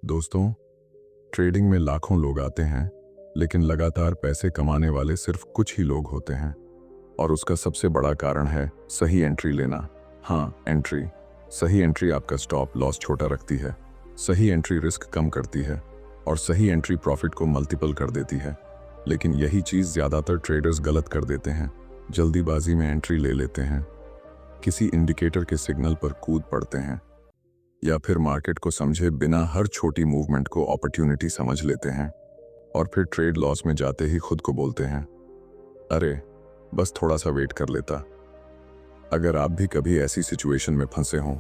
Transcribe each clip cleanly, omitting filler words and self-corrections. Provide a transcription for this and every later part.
दोस्तों, ट्रेडिंग में लाखों लोग आते हैं, लेकिन लगातार पैसे कमाने वाले सिर्फ कुछ ही लोग होते हैं। और उसका सबसे बड़ा कारण है सही एंट्री लेना। हाँ, एंट्री। सही एंट्री आपका स्टॉप लॉस छोटा रखती है, सही एंट्री रिस्क कम करती है, और सही एंट्री प्रॉफिट को मल्टीपल कर देती है। लेकिन यही चीज़ ज़्यादातर ट्रेडर्स गलत कर देते हैं। जल्दीबाजी में एंट्री ले लेते हैं, किसी इंडिकेटर के सिग्नल पर कूद पड़ते हैं, या फिर मार्केट को समझे बिना हर छोटी मूवमेंट को अपॉर्चुनिटी समझ लेते हैं, और फिर ट्रेड लॉस में जाते ही खुद को बोलते हैं, अरे बस थोड़ा सा वेट कर लेता। अगर आप भी कभी ऐसी सिचुएशन में फंसे हों,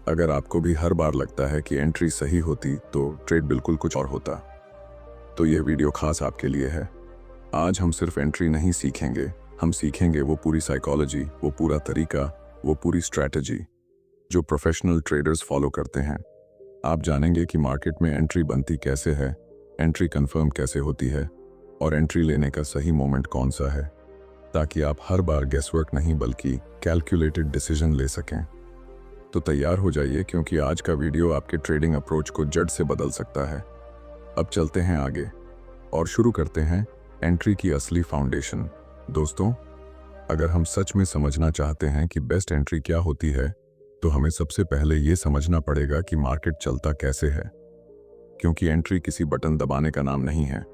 अगर आपको भी हर बार लगता है कि एंट्री सही होती तो ट्रेड बिल्कुल कुछ और होता, तो यह वीडियो खास आपके लिए है। आज हम सिर्फ एंट्री नहीं सीखेंगे, हम सीखेंगे वो पूरी साइकोलॉजी, वो पूरा तरीका, वो पूरी स्ट्रैटेजी जो प्रोफेशनल ट्रेडर्स फॉलो करते हैं। आप जानेंगे कि मार्केट में एंट्री बनती कैसे है, एंट्री कंफर्म कैसे होती है, और एंट्री लेने का सही मोमेंट कौन सा है, ताकि आप हर बार गेसवर्क नहीं बल्कि कैलकुलेटेड डिसीजन ले सकें। तो तैयार हो जाइए, क्योंकि आज का वीडियो आपके ट्रेडिंग अप्रोच को जड़ से बदल सकता है। अब चलते हैं आगे और शुरू करते हैं एंट्री की असली फाउंडेशन। दोस्तों, अगर हम सच में समझना चाहते हैं कि बेस्ट एंट्री क्या होती है, तो हमें सबसे पहले ये समझना पड़ेगा कि मार्केट चलता कैसे है। क्योंकि एंट्री किसी बटन दबाने का नाम नहीं है।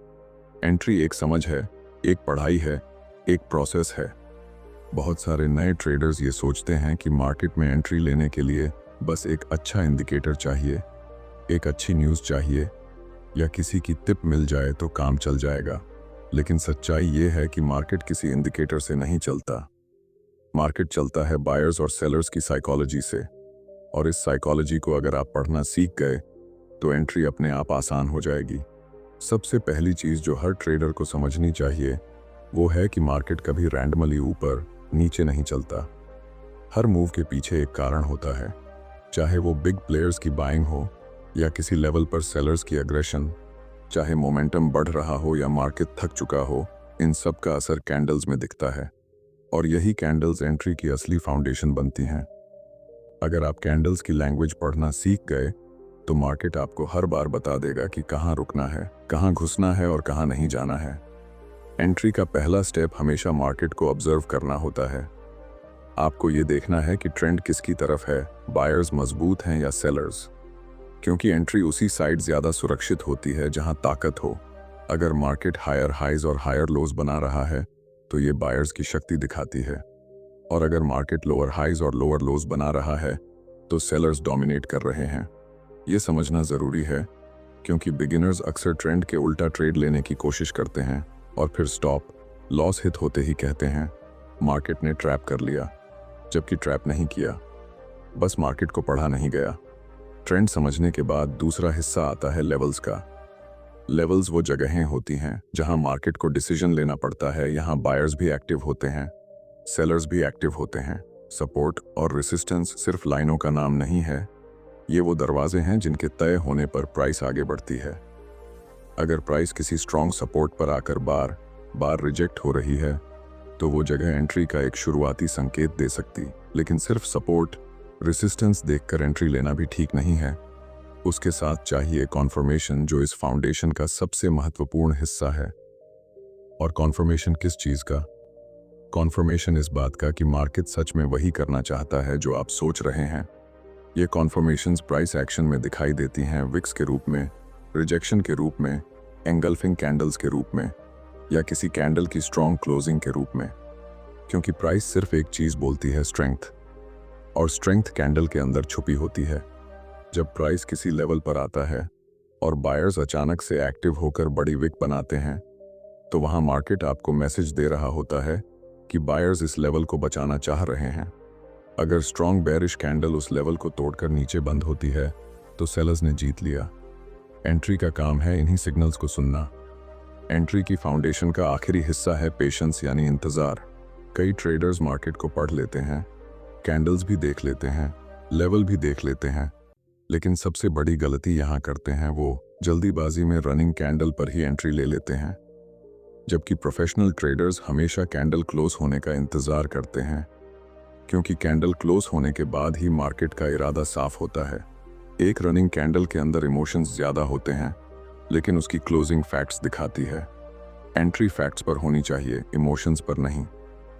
एंट्री एक समझ है, एक पढ़ाई है, एक प्रोसेस है। बहुत सारे नए ट्रेडर्स ये सोचते हैं कि मार्केट में एंट्री लेने के लिए बस एक अच्छा इंडिकेटर चाहिए, एक अच्छी न्यूज़ चाहिए, या किसी की टिप मिल जाए तो काम चल जाएगा। लेकिन सच्चाई ये है कि मार्केट किसी इंडिकेटर से नहीं चलता। मार्केट चलता है बायर्स और सेलर्स की साइकोलॉजी से, और इस साइकोलॉजी को अगर आप पढ़ना सीख गए तो एंट्री अपने आप आसान हो जाएगी। सबसे पहली चीज़ जो हर ट्रेडर को समझनी चाहिए वो है कि मार्केट कभी रैंडमली ऊपर नीचे नहीं चलता। हर मूव के पीछे एक कारण होता है, चाहे वो बिग प्लेयर्स की बाइंग हो या किसी लेवल पर सेलर्स की अग्रेशन, चाहे मोमेंटम बढ़ रहा हो या मार्केट थक चुका हो। इन सब का असर कैंडल्स में दिखता है, और यही कैंडल्स एंट्री की असली फाउंडेशन बनती हैं। अगर आप कैंडल्स की लैंग्वेज पढ़ना सीख गए तो मार्केट आपको हर बार बता देगा कि कहाँ रुकना है, कहाँ घुसना है और कहाँ नहीं जाना है। एंट्री का पहला स्टेप हमेशा मार्केट को ऑब्जर्व करना होता है। आपको ये देखना है कि ट्रेंड किसकी तरफ है, बायर्स मजबूत हैं या सेलर्स, क्योंकि एंट्री उसी साइड ज़्यादा सुरक्षित होती है जहाँ ताकत हो। अगर मार्केट हायर हाइज और हायर लोज बना रहा है तो ये बायर्स की शक्ति दिखाती है, और अगर मार्केट लोअर हाइज और लोअर लोज बना रहा है तो सेलर्स डोमिनेट कर रहे हैं। ये समझना ज़रूरी है, क्योंकि बिगिनर्स अक्सर ट्रेंड के उल्टा ट्रेड लेने की कोशिश करते हैं और फिर स्टॉप लॉस हिट होते ही कहते हैं मार्केट ने ट्रैप कर लिया, जबकि ट्रैप नहीं किया, बस मार्केट को पढ़ा नहीं गया। ट्रेंड समझने के बाद दूसरा हिस्सा आता है लेवल्स का। लेवल्स वो जगहें होती हैं जहां मार्केट को डिसीजन लेना पड़ता है। यहाँ बायर्स भी एक्टिव होते हैं, सेलर्स भी एक्टिव होते हैं। सपोर्ट और रेसिस्टेंस सिर्फ लाइनों का नाम नहीं है, ये वो दरवाजे हैं जिनके तय होने पर प्राइस आगे बढ़ती है। अगर प्राइस किसी स्ट्रॉन्ग सपोर्ट पर आकर बार बार रिजेक्ट हो रही है तो वो जगह एंट्री का एक शुरुआती संकेत दे सकती। लेकिन सिर्फ सपोर्ट रेसिस्टेंस देखकर एंट्री लेना भी ठीक नहीं है। उसके साथ चाहिए कॉन्फर्मेशन, जो इस फाउंडेशन का सबसे महत्वपूर्ण हिस्सा है। और कॉन्फर्मेशन किस चीज़ का? कॉन्फर्मेशन इस बात का कि मार्केट सच में वही करना चाहता है जो आप सोच रहे हैं। ये कॉन्फर्मेशंस प्राइस एक्शन में दिखाई देती हैं, विक्स के रूप में, रिजेक्शन के रूप में, एंगल्फिंग कैंडल्स के रूप में, या किसी कैंडल की स्ट्रॉन्ग क्लोजिंग के रूप में। क्योंकि प्राइस सिर्फ एक चीज़ बोलती है, स्ट्रेंथ, और स्ट्रेंथ कैंडल के अंदर छुपी होती है। जब प्राइस किसी लेवल पर आता है और बायर्स अचानक से एक्टिव होकर बड़ी विक बनाते हैं, तो वहां मार्केट आपको मैसेज दे रहा होता है कि बायर्स इस लेवल को बचाना चाह रहे हैं। अगर स्ट्रॉन्ग बेरिश कैंडल उस लेवल को तोड़कर नीचे बंद होती है तो सेलर्स ने जीत लिया। एंट्री का काम है इन्हीं सिग्नल्स को सुनना। एंट्री की फाउंडेशन का आखिरी हिस्सा है पेशेंस, यानी इंतजार। कई ट्रेडर्स मार्केट को पढ़ लेते हैं, कैंडल्स भी देख लेते हैं, लेवल भी देख लेते हैं, लेकिन सबसे बड़ी गलती यहाँ करते हैं वो जल्दीबाजी में रनिंग कैंडल पर ही एंट्री ले लेते हैं। जबकि प्रोफेशनल ट्रेडर्स हमेशा कैंडल क्लोज होने का इंतजार करते हैं, क्योंकि कैंडल क्लोज होने के बाद ही मार्केट का इरादा साफ होता है। एक रनिंग कैंडल के अंदर इमोशंस ज़्यादा होते हैं, लेकिन उसकी क्लोजिंग फैक्ट्स दिखाती है। एंट्री फैक्ट्स पर होनी चाहिए, इमोशंस पर नहीं।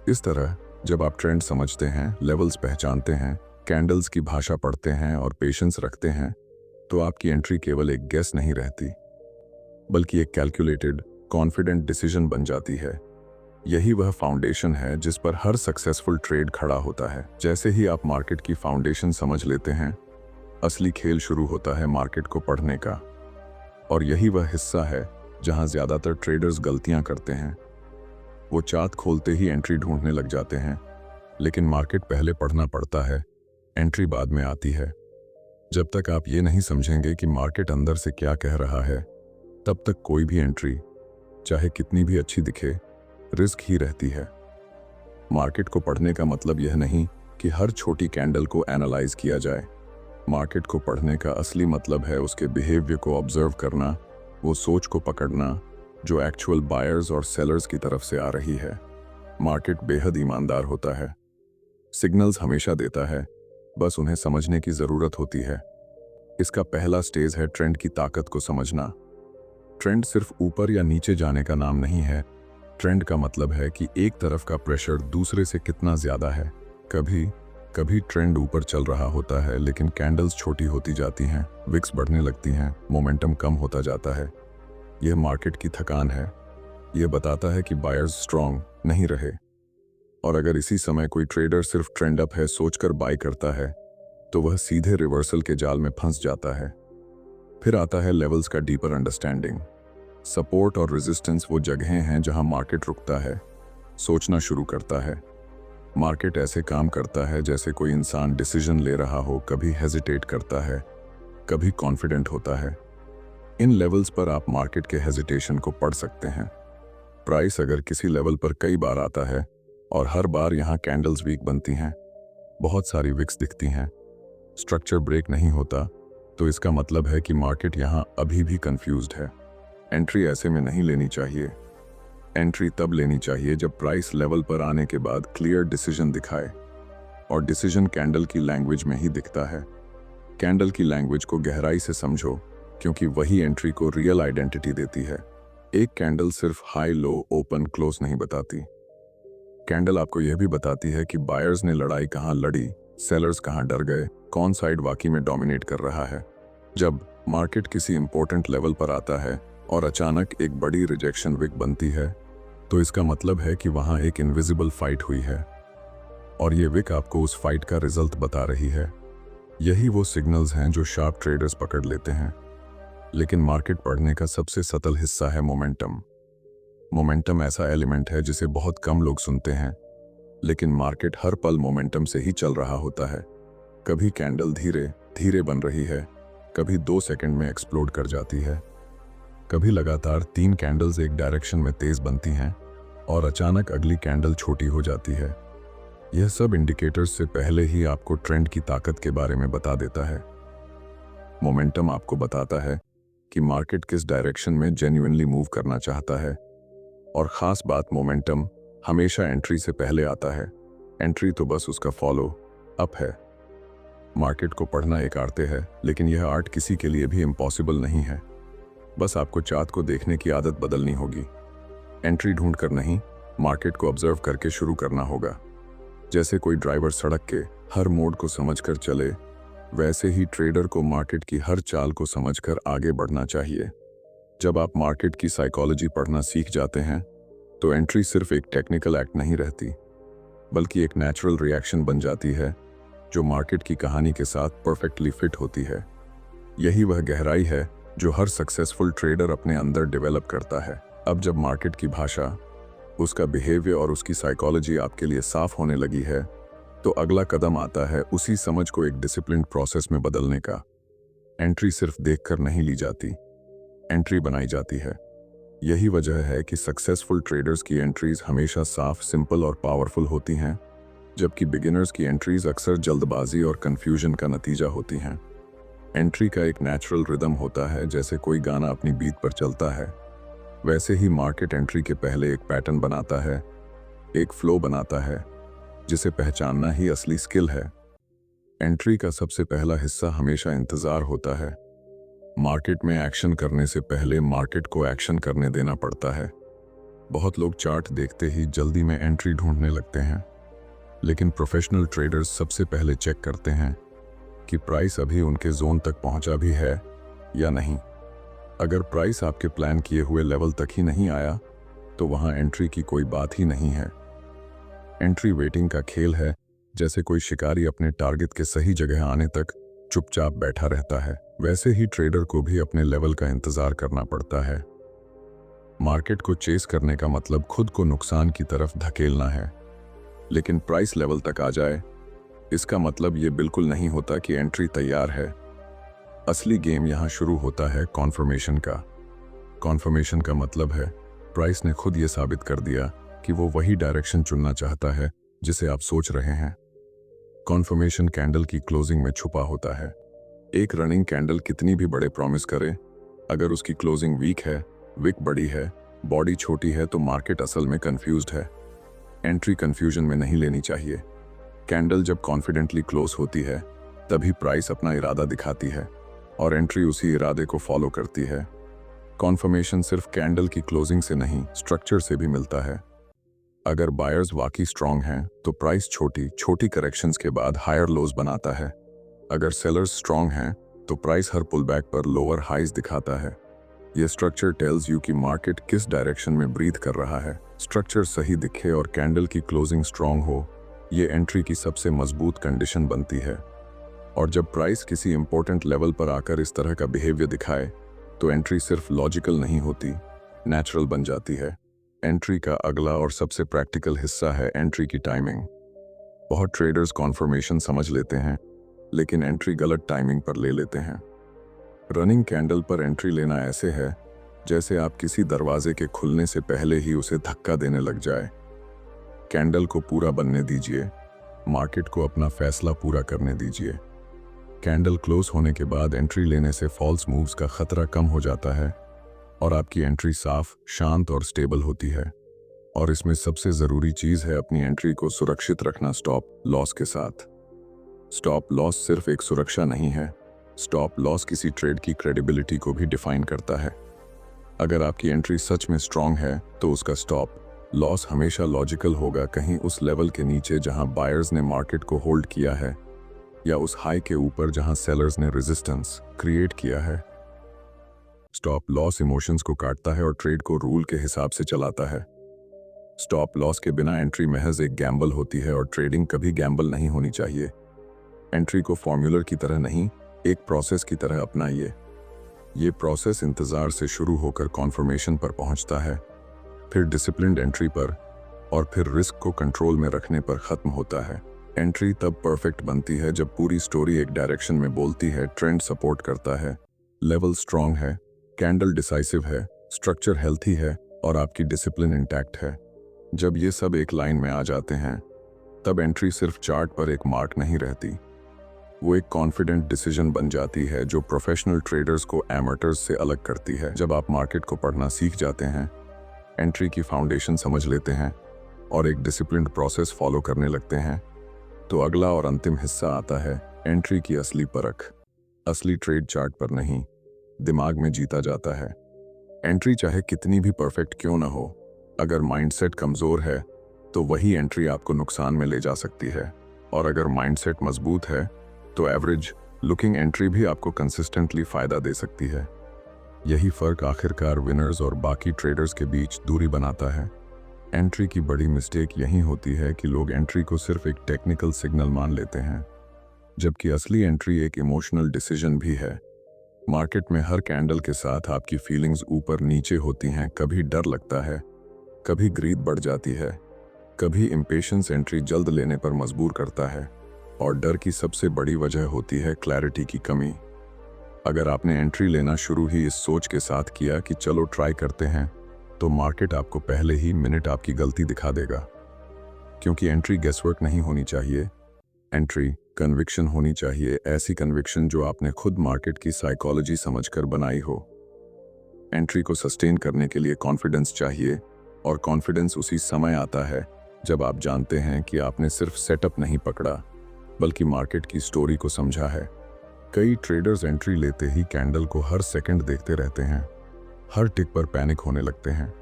इस तरह जब आप ट्रेंड समझते हैं, लेवल्स पहचानते हैं, कैंडल्स की भाषा पढ़ते हैं और पेशेंस रखते हैं, तो आपकी एंट्री केवल एक गेस नहीं रहती, बल्कि एक कैलकुलेटेड, कॉन्फिडेंट डिसीजन बन जाती है। यही वह फाउंडेशन है जिस पर हर सक्सेसफुल ट्रेड खड़ा होता है। जैसे ही आप मार्केट की फाउंडेशन समझ लेते हैं, असली खेल शुरू होता है मार्केट को पढ़ने का। और यही वह हिस्सा है जहां ज्यादातर ट्रेडर्स गलतियां करते हैं। वो चार्ट खोलते ही एंट्री ढूंढने लग जाते हैं, लेकिन मार्केट पहले पढ़ना पड़ता है, एंट्री बाद में आती है। जब तक आप ये नहीं समझेंगे कि मार्केट अंदर से क्या कह रहा है, तब तक कोई भी एंट्री, चाहे कितनी भी अच्छी दिखे, रिस्क ही रहती है। मार्केट को पढ़ने का मतलब यह नहीं कि हर छोटी कैंडल को एनालाइज किया जाए। मार्केट को पढ़ने का असली मतलब है उसके बिहेवियर को ऑब्जर्व करना, वो सोच को पकड़ना जो एक्चुअल बायर्स और सेलर्स की तरफ से आ रही है। मार्केट बेहद ईमानदार होता है, सिग्नल्स हमेशा देता है, बस उन्हें समझने की जरूरत होती है। इसका पहला स्टेज है ट्रेंड की ताकत को समझना। ट्रेंड सिर्फ ऊपर या नीचे जाने का नाम नहीं है। ट्रेंड का मतलब है कि एक तरफ का प्रेशर दूसरे से कितना ज्यादा है। कभी कभी ट्रेंड ऊपर चल रहा होता है, लेकिन कैंडल्स छोटी होती जाती हैं, विक्स बढ़ने लगती हैं, मोमेंटम कम होता जाता है। यह मार्केट की थकान है। यह बताता है कि बायर्स स्ट्रांग नहीं रहे। और अगर इसी समय कोई ट्रेडर सिर्फ ट्रेंड अप है सोचकर बाय करता है, तो वह सीधे रिवर्सल के जाल में फंस जाता है। फिर आता है लेवल्स का डीपर अंडरस्टैंडिंग। सपोर्ट और रेजिस्टेंस वो जगहें हैं जहां मार्केट रुकता है, सोचना शुरू करता है। मार्केट ऐसे काम करता है जैसे कोई इंसान डिसीजन ले रहा हो, कभी हेजिटेट करता है, कभी कॉन्फिडेंट होता है। इन लेवल्स पर आप मार्केट के हेजिटेशन को पढ़ सकते हैं। प्राइस अगर किसी लेवल पर कई बार आता है और हर बार यहाँ कैंडल्स वीक बनती हैं, बहुत सारी विक्स दिखती हैं, स्ट्रक्चर ब्रेक नहीं होता, तो इसका मतलब है कि मार्केट यहाँ अभी भी कंफ्यूज्ड है। एंट्री ऐसे में नहीं लेनी चाहिए। एंट्री तब लेनी चाहिए जब प्राइस लेवल पर आने के बाद क्लियर डिसीजन दिखाए, और डिसीजन कैंडल की लैंग्वेज में ही दिखता है। कैंडल की लैंग्वेज को गहराई से समझो, क्योंकि वही एंट्री को रियल आइडेंटिटी देती है। एक कैंडल सिर्फ हाई लो ओपन क्लोज नहीं बताती। कैंडल आपको यह भी बताती है कि बायर्स ने लड़ाई कहां लड़ी, सेलर्स कहां डर गए, कौन साइड वाकई में डोमिनेट कर रहा है। जब मार्केट किसी इंपॉर्टेंट लेवल पर आता है और अचानक एक बड़ी रिजेक्शन विक बनती है, तो इसका मतलब है कि वहां एक इनविजिबल फाइट हुई है, और ये विक आपको उस फाइट का रिजल्ट बता रही है। यही वो सिग्नल्स हैं जो शार्प ट्रेडर्स पकड़ लेते हैं। लेकिन मार्केट पढ़ने का सबसे सतल हिस्सा है मोमेंटम। मोमेंटम ऐसा एलिमेंट है जिसे बहुत कम लोग सुनते हैं, लेकिन मार्केट हर पल मोमेंटम से ही चल रहा होता है। कभी कैंडल धीरे धीरे बन रही है, कभी 2 सेकंड में एक्सप्लोड कर जाती है, कभी लगातार 3 कैंडल्स एक डायरेक्शन में तेज बनती हैं और अचानक अगली कैंडल छोटी हो जाती है। यह सब इंडिकेटर्स से पहले ही आपको ट्रेंड की ताकत के बारे में बता देता है। मोमेंटम आपको बताता है कि मार्केट किस डायरेक्शन में जेन्युइनली मूव करना चाहता है, और खास बात, मोमेंटम हमेशा एंट्री से पहले आता है। एंट्री तो बस उसका फॉलो अप है। मार्केट को पढ़ना एक आर्ट है, लेकिन यह आर्ट किसी के लिए भी इम्पॉसिबल नहीं है। बस आपको चार्ट को देखने की आदत बदलनी होगी। एंट्री ढूंढकर नहीं, मार्केट को ऑब्जर्व करके शुरू करना होगा। जैसे कोई ड्राइवर सड़क के हर मोड़ को समझकर चले, वैसे ही ट्रेडर को मार्केट की हर चाल को समझकर आगे बढ़ना चाहिए। जब आप मार्केट की साइकोलॉजी पढ़ना सीख जाते हैं, तो एंट्री सिर्फ एक टेक्निकल एक्ट नहीं रहती, बल्कि एक नेचुरल रिएक्शन बन जाती है जो मार्केट की कहानी के साथ परफेक्टली फिट होती है। यही वह गहराई है जो हर सक्सेसफुल ट्रेडर अपने अंदर डेवलप करता है। अब जब मार्केट की भाषा, उसका बिहेवियर और उसकी साइकोलॉजी आपके लिए साफ होने लगी है, तो अगला कदम आता है उसी समझ को एक डिसिप्लिन्ड प्रोसेस में बदलने का। एंट्री सिर्फ देखकर नहीं ली जाती, एंट्री बनाई जाती है। यही वजह है कि सक्सेसफुल ट्रेडर्स की एंट्रीज हमेशा साफ, सिंपल और पावरफुल होती हैं, जबकि बिगिनर्स की एंट्रीज अक्सर जल्दबाजी और कंफ्यूजन का नतीजा होती हैं। एंट्री का एक नेचुरल रिदम होता है, जैसे कोई गाना अपनी बीट पर चलता है, वैसे ही मार्केट एंट्री के पहले एक पैटर्न बनाता है, एक फ्लो बनाता है, जिसे पहचानना ही असली स्किल है। एंट्री का सबसे पहला हिस्सा हमेशा इंतज़ार होता है। मार्केट में एक्शन करने से पहले मार्केट को एक्शन करने देना पड़ता है। बहुत लोग चार्ट देखते ही जल्दी में एंट्री ढूंढने लगते हैं, लेकिन प्रोफेशनल ट्रेडर्स सबसे पहले चेक करते हैं कि प्राइस अभी उनके जोन तक पहुंचा भी है या नहीं। अगर प्राइस आपके प्लान किए हुए लेवल तक ही नहीं आया, तो वहां एंट्री की कोई बात ही नहीं है। एंट्री वेटिंग का खेल है, जैसे कोई शिकारी अपने टारगेट के सही जगह आने तक चुपचाप बैठा रहता है, वैसे ही ट्रेडर को भी अपने लेवल का इंतजार करना पड़ता है। मार्केट को चेस करने का मतलब खुद को नुकसान की तरफ धकेलना है, लेकिन प्राइस लेवल तक आ जाए, इसका मतलब ये बिल्कुल नहीं होता कि एंट्री तैयार है। असली गेम यहाँ शुरू होता है कॉन्फर्मेशन का। कॉन्फर्मेशन का मतलब है प्राइस ने खुद ये साबित कर दिया कि वो वही डायरेक्शन चुनना चाहता है जिसे आप सोच रहे हैं। कॉन्फर्मेशन कैंडल की क्लोजिंग में छुपा होता है। एक रनिंग कैंडल कितनी भी बड़े प्रॉमिस करे, अगर उसकी क्लोजिंग वीक है, विक बड़ी है, बॉडी छोटी है, तो मार्केट असल में कंफ्यूज्ड है। एंट्री कंफ्यूजन में नहीं लेनी चाहिए। कैंडल जब कॉन्फिडेंटली क्लोज होती है, तभी प्राइस अपना इरादा दिखाती है और एंट्री उसी इरादे को फॉलो करती है। कॉन्फर्मेशन सिर्फ कैंडल की क्लोजिंग से नहीं, स्ट्रक्चर से भी मिलता है। अगर बायर्स वाकई स्ट्रांग हैं, तो प्राइस छोटी छोटी करेक्शंस के बाद हायर लोज बनाता है। अगर सेलर्स स्ट्रांग हैं, तो प्राइस हर पुल बैक पर लोअर हाइज दिखाता है। यह स्ट्रक्चर टेल्स यू कि मार्केट किस डायरेक्शन में ब्रीथ कर रहा है। स्ट्रक्चर सही दिखे और कैंडल की क्लोजिंग स्ट्रांग हो, ये एंट्री की सबसे मजबूत कंडीशन बनती है। और जब प्राइस किसी इंपॉर्टेंट लेवल पर आकर इस तरह का बिहेवियर दिखाए, तो एंट्री सिर्फ लॉजिकल नहीं होती, नेचुरल बन जाती है। एंट्री का अगला और सबसे प्रैक्टिकल हिस्सा है एंट्री की टाइमिंग। बहुत ट्रेडर्स कॉन्फर्मेशन समझ लेते हैं, लेकिन एंट्री गलत टाइमिंग पर ले लेते हैं। रनिंग कैंडल पर एंट्री लेना ऐसे है जैसे आप किसी दरवाजे के खुलने से पहले ही उसे धक्का देने लग जाए। कैंडल को पूरा बनने दीजिए, मार्केट को अपना फैसला पूरा करने दीजिए। कैंडल क्लोज होने के बाद एंट्री लेने से फॉल्स मूव्स का खतरा कम हो जाता है और आपकी एंट्री साफ, शांत और स्टेबल होती है। और इसमें सबसे जरूरी चीज है अपनी एंट्री को सुरक्षित रखना स्टॉप लॉस के साथ। स्टॉप लॉस सिर्फ एक सुरक्षा नहीं है, स्टॉप लॉस किसी ट्रेड की क्रेडिबिलिटी को भी डिफाइन करता है। अगर आपकी एंट्री सच में स्ट्रांग है, तो उसका स्टॉप लॉस हमेशा लॉजिकल होगा, कहीं उस लेवल के नीचे जहां बायर्स ने मार्केट को होल्ड किया है, या उस हाई के ऊपर जहां सेलर्स ने रेजिस्टेंस क्रिएट किया है। स्टॉप लॉस इमोशंस को काटता है और ट्रेड को रूल के हिसाब से चलाता है। स्टॉप लॉस के बिना एंट्री महज एक गैम्बल होती है और ट्रेडिंग कभी गैम्बल नहीं होनी चाहिए। एंट्री को फॉर्मूलर की तरह नहीं, एक प्रोसेस की तरह अपनाइए। ये प्रोसेस इंतजार से शुरू होकर कॉन्फर्मेशन पर पहुंचता है, फिर डिसिप्लिन्ड एंट्री पर, और फिर रिस्क को कंट्रोल में रखने पर खत्म होता है। एंट्री तब परफेक्ट बनती है जब पूरी स्टोरी एक डायरेक्शन में बोलती है, ट्रेंड सपोर्ट करता है, लेवल स्ट्रांग है, कैंडल डिसाइसिव है, स्ट्रक्चर हेल्थी है और आपकी डिसिप्लिन इंटैक्ट है। जब ये सब एक लाइन में आ जाते हैं, तब एंट्री सिर्फ चार्ट पर एक मार्क नहीं रहती, वो एक कॉन्फिडेंट डिसीजन बन जाती है जो प्रोफेशनल ट्रेडर्स को एमेटर्स से अलग करती है। जब आप मार्केट को पढ़ना सीख जाते हैं, एंट्री की फाउंडेशन समझ लेते हैं और एक डिसिप्लिन्ड प्रोसेस फॉलो करने लगते हैं, तो अगला और अंतिम हिस्सा आता है एंट्री की असली परख। असली ट्रेड चार्ट पर नहीं, दिमाग में जीता जाता है। एंट्री चाहे कितनी भी परफेक्ट क्यों ना हो, अगर माइंडसेट कमजोर है, तो वही एंट्री आपको नुकसान में ले जा सकती है। और अगर माइंडसेट मजबूत है, तो एवरेज लुकिंग एंट्री भी आपको कंसिस्टेंटली फायदा दे सकती है। यही फर्क आखिरकार विनर्स और बाकी ट्रेडर्स के बीच दूरी बनाता है। एंट्री की बड़ी मिस्टेक यही होती है कि लोग एंट्री को सिर्फ एक टेक्निकल सिग्नल मान लेते हैं, जबकि असली एंट्री एक इमोशनल डिसीजन भी है। मार्केट में हर कैंडल के साथ आपकी फीलिंग्स ऊपर नीचे होती हैं। कभी डर लगता है, कभी ग्रीड बढ़ जाती है, कभी इम्पेशंस एंट्री जल्द लेने पर मजबूर करता है, और डर की सबसे बड़ी वजह होती है क्लैरिटी की कमी। अगर आपने एंट्री लेना शुरू ही इस सोच के साथ किया कि चलो ट्राई करते हैं, तो मार्केट आपको पहले ही मिनट आपकी गलती दिखा देगा। क्योंकि एंट्री गेसवर्क नहीं होनी चाहिए, एंट्री कन्विक्शन होनी चाहिए, ऐसी कन्विक्शन जो आपने खुद मार्केट की साइकोलॉजी समझकर बनाई हो। एंट्री को सस्टेन करने के लिए कॉन्फिडेंस चाहिए, और कॉन्फिडेंस उसी समय आता है जब आप जानते हैं कि आपने सिर्फ सेटअप नहीं पकड़ा, बल्कि मार्केट की स्टोरी को समझा है। कई ट्रेडर्स एंट्री लेते ही कैंडल को हर सेकंड देखते रहते हैं, हर टिक पर पैनिक होने लगते हैं।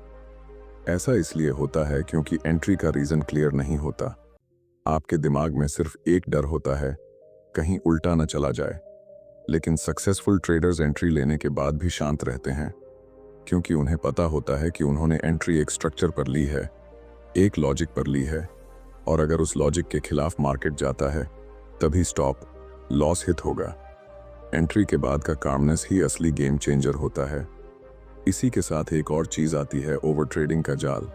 ऐसा इसलिए होता है क्योंकि एंट्री का रीजन क्लियर नहीं होता। आपके दिमाग में सिर्फ एक डर होता है, कहीं उल्टा न चला जाए। लेकिन सक्सेसफुल ट्रेडर्स एंट्री लेने के बाद भी शांत रहते हैं, क्योंकि उन्हें पता होता है कि उन्होंने एंट्री एक स्ट्रक्चर पर ली है, एक लॉजिक पर ली है, और अगर उस लॉजिक के खिलाफ मार्केट जाता है तभी स्टॉप लॉस हिट होगा। एंट्री के बाद का कामनेस ही असली गेम चेंजर होता है। इसी के साथ एक और चीज आती है, ओवर ट्रेडिंग का जाल।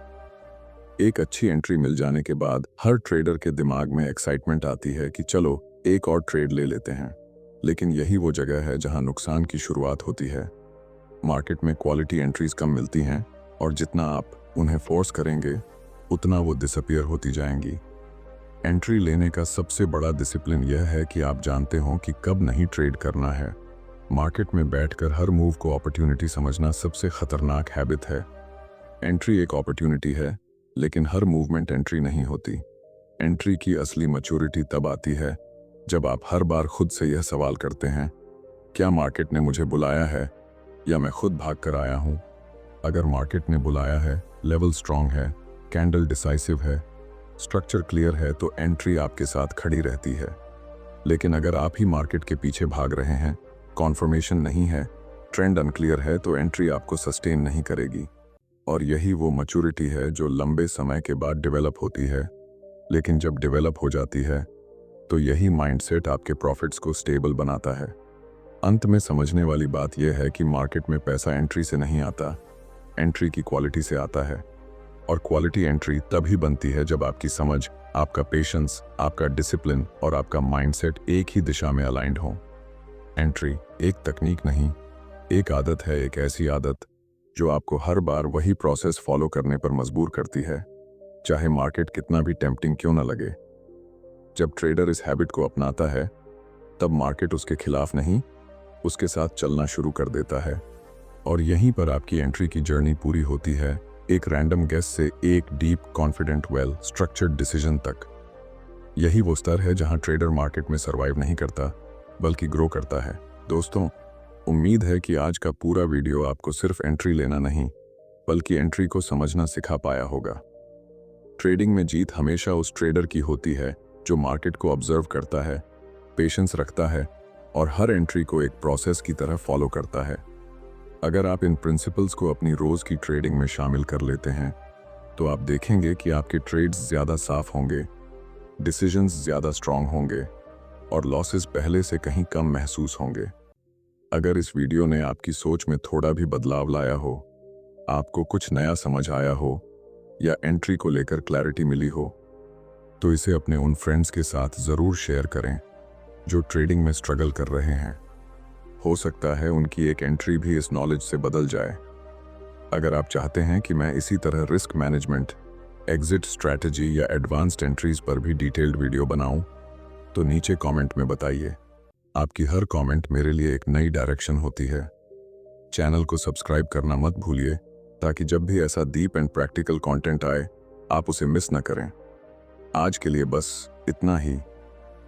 एक अच्छी एंट्री मिल जाने के बाद हर ट्रेडर के दिमाग में एक्साइटमेंट आती है कि चलो एक और ट्रेड ले लेते हैं। लेकिन यही वो जगह है जहां नुकसान की शुरुआत होती है। मार्केट में क्वालिटी एंट्रीज कम मिलती हैं, और जितना आप उन्हें फोर्स करेंगे उतना वो डिसअपीयर होती जाएंगी। एंट्री लेने का सबसे बड़ा डिसिप्लिन यह है कि आप जानते हो कि कब नहीं ट्रेड करना है। मार्केट में बैठकर हर मूव को अपॉर्चुनिटी समझना सबसे खतरनाक हैबिट है। एंट्री एक अपॉर्चुनिटी है, लेकिन हर मूवमेंट एंट्री नहीं होती। एंट्री की असली मैच्योरिटी तब आती है जब आप हर बार खुद से यह सवाल करते हैं, क्या मार्केट ने मुझे बुलाया है या मैं खुद भाग कर आया हूं? अगर मार्केट ने बुलाया है, लेवल स्ट्रांग है, कैंडल डिसाइसिव है, स्ट्रक्चर क्लियर है, तो एंट्री आपके साथ खड़ी रहती है। लेकिन अगर आप ही मार्केट के पीछे भाग रहे हैं, कॉन्फर्मेशन नहीं है, ट्रेंड अनक्लियर है, तो एंट्री आपको सस्टेन नहीं करेगी। और यही वो मैच्योरिटी है जो लंबे समय के बाद डेवलप होती है। लेकिन जब डेवलप हो जाती है तो यही माइंडसेट आपके प्रॉफिट्स को स्टेबल बनाता है। अंत में समझने वाली बात यह है कि मार्केट में पैसा एंट्री से नहीं आता, एंट्री की क्वालिटी से आता है। और क्वालिटी एंट्री तभी बनती है जब आपकी समझ, आपका पेशेंस, आपका डिसिप्लिन और आपका माइंडसेट एक ही दिशा में अलाइंड हो। एंट्री एक तकनीक नहीं, एक आदत है, एक ऐसी आदत जो आपको हर बार वही प्रोसेस फॉलो करने पर मजबूर करती है, चाहे मार्केट कितना भी टेम्पटिंग क्यों न लगे। जब ट्रेडर इस हैबिट को अपनाता है, तब मार्केट उसके खिलाफ नहीं, उसके साथ चलना शुरू कर देता है। और यहीं पर आपकी एंट्री की जर्नी पूरी होती है, एक रैंडम गेस से एक deep confident well structured decision तक। यही वो स्तर है जहां ट्रेडर मार्केट में सर्वाइव नहीं करता, बल्कि ग्रो करता है। दोस्तों, उम्मीद है कि आज का पूरा वीडियो आपको सिर्फ एंट्री लेना नहीं, बल्कि एंट्री को समझना सिखा पाया होगा। ट्रेडिंग में जीत हमेशा उस ट्रेडर की होती है जो मार्केट को ऑब्जर्व करता है, पेशेंस रखता है और हर एंट्री को एक प्रोसेस की तरह फॉलो करता है। अगर आप इन प्रिंसिपल्स को अपनी रोज की ट्रेडिंग में शामिल कर लेते हैं, तो आप देखेंगे कि आपके ट्रेड्स ज्यादा साफ होंगे, डिसीजंस ज्यादा स्ट्रांग होंगे और लॉसेस पहले से कहीं कम महसूस होंगे। अगर इस वीडियो ने आपकी सोच में थोड़ा भी बदलाव लाया हो, आपको कुछ नया समझ आया हो या एंट्री को लेकर क्लैरिटी मिली हो, तो इसे अपने उन फ्रेंड्स के साथ ज़रूर शेयर करें जो ट्रेडिंग में स्ट्रगल कर रहे हैं। हो सकता है उनकी एक एंट्री भी इस नॉलेज से बदल जाए। अगर आप चाहते हैं कि मैं इसी तरह रिस्क मैनेजमेंट, एग्जिट स्ट्रैटेजी या एडवांस्ड एंट्रीज पर भी डिटेल्ड वीडियो बनाऊं, तो नीचे कमेंट में बताइए। आपकी हर कमेंट मेरे लिए एक नई डायरेक्शन होती है। चैनल को सब्सक्राइब करना मत भूलिए, ताकि जब भी ऐसा डीप एंड प्रैक्टिकल कंटेंट आए, आप उसे मिस न करें। आज के लिए बस इतना ही।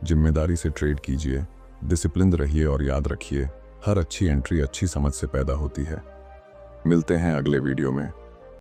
जिम्मेदारी से ट्रेड कीजिए, डिसिप्लिन रहिए और याद रखिए, हर अच्छी एंट्री अच्छी समझ से पैदा होती है। मिलते हैं अगले वीडियो में।